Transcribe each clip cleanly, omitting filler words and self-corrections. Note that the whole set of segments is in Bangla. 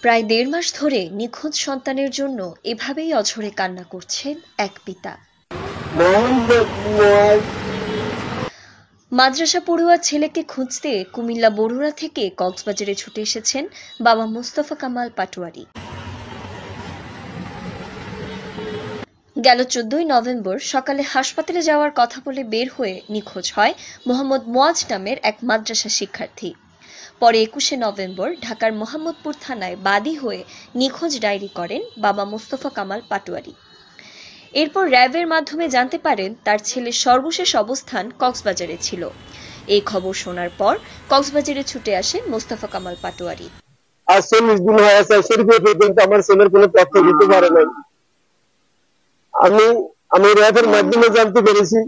প্রায় ১.৫ মাস ধরে নিখোঁজ সন্তানের জন্য এভাবেই অঝরে কান্না করছেন এক পিতা। মাদ্রাসা পড়ুয়া ছেলেকে খুঁজতে কুমিল্লা বরুড়া থেকে কক্সবাজারে ছুটে এসেছেন বাবা মোস্তফা কামাল পাটোয়ারি। গেল ১৪ই নভেম্বর সকালে হাসপাতালে যাওয়ার কথা বলে বের হয়ে নিখোঁজ হয় মোহাম্মদ মুয়াজ নামের এক মাদ্রাসা শিক্ষার্থী। পরে ২১শে নভেম্বর ঢাকার মোহাম্মদপুর থানায় বাদী হয়ে নিখোঁজ ডায়েরি করেন বাবা মোস্তফা কামাল পাটোয়ারি। এরপর র্যাবের মাধ্যমে জানতে পারেন তার ছেলের সর্বশেষ অবস্থান কক্সবাজারে ছিল। এই খবর শোনার পর কক্সবাজারে ছুটে আসেন মোস্তফা কামাল পাটোয়ারি। আজ ৪০ দিন হয়ে গেছে, পর্যন্ত আমার ছেলের কোনো তথ্য দিতে পারে নাই। আমি র্যাবের মাধ্যমে জানতে পেরেছি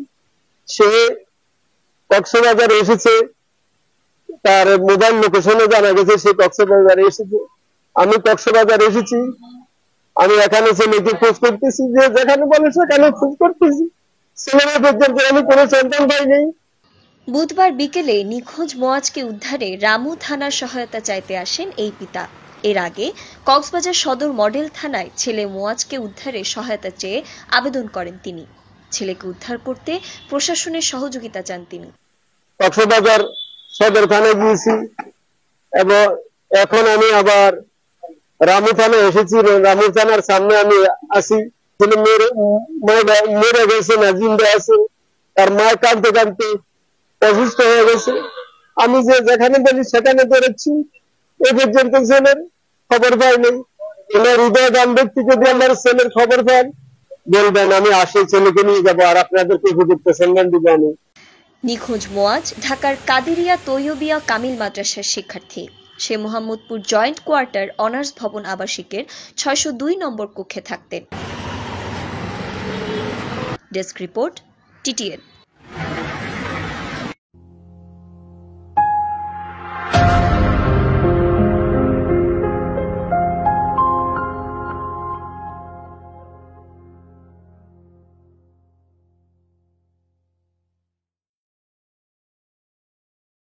সে কক্সবাজারে এসেছে, তার মোবাইল লোকেশনে জানা গেছে সে কক্সবাজারে এসেছে। আমি কক্সবাজারে এসেছি, আমি এখানে ছেলেকে খোঁজ করতেছি, যে যেখানে বলে সেখানে খোঁজ করতেছি। ছেলেরা পর্যন্ত আমি কোনো সন্তান পাইনি। বুধবার বিকেলে নিখোঁজ মুয়াজকে উদ্ধারে রামু থানার সহায়তা চাইতে আসেন এই পিতা। এর আগে কক্সবাজার সদর মডেল থানায় ছেলে মুয়াজকে উদ্ধারে সহায়তা চেয়ে আবেদন করেন তিনি। ছেলেকে উদ্ধার করতে প্রশাসনের সহযোগিতা চান তিনি। কক্সবাজার সদর থানায় গিয়েছি এবং এখন আমি আবার রামু থানায় এসেছি। রামু থানার সামনে আমি আসি। ছেলে মেরে গেছে না জিন্দা আছে, তার মা কাঁদতে কাঁদতে অসুস্থ হয়ে গেছে। আমি যে যেখানে বলি সেখানে দৌড়াচ্ছি, এ পর্যন্ত ছেলের খবর পাইনি। এনার হৃদয়বান ব্যক্তি যদি আমার ছেলের খবর পান বলবেন, আমি আসি ছেলেকে নিয়ে যাবো আর আপনাদেরকে উপযুক্ত সম্মান দিব। আমি নিখোঁজ মুয়াজ ঢাকার কাদেরিয়া তৈয়বিয়া কামিল মাদ্রাসার শিক্ষার্থী। সে মোহাম্মদপুর জয়েন্ট কোয়ার্টার অনার্স ভবন আবাসিকের ৬০২ নম্বর কক্ষে থাকতেন। Desk report, TTN।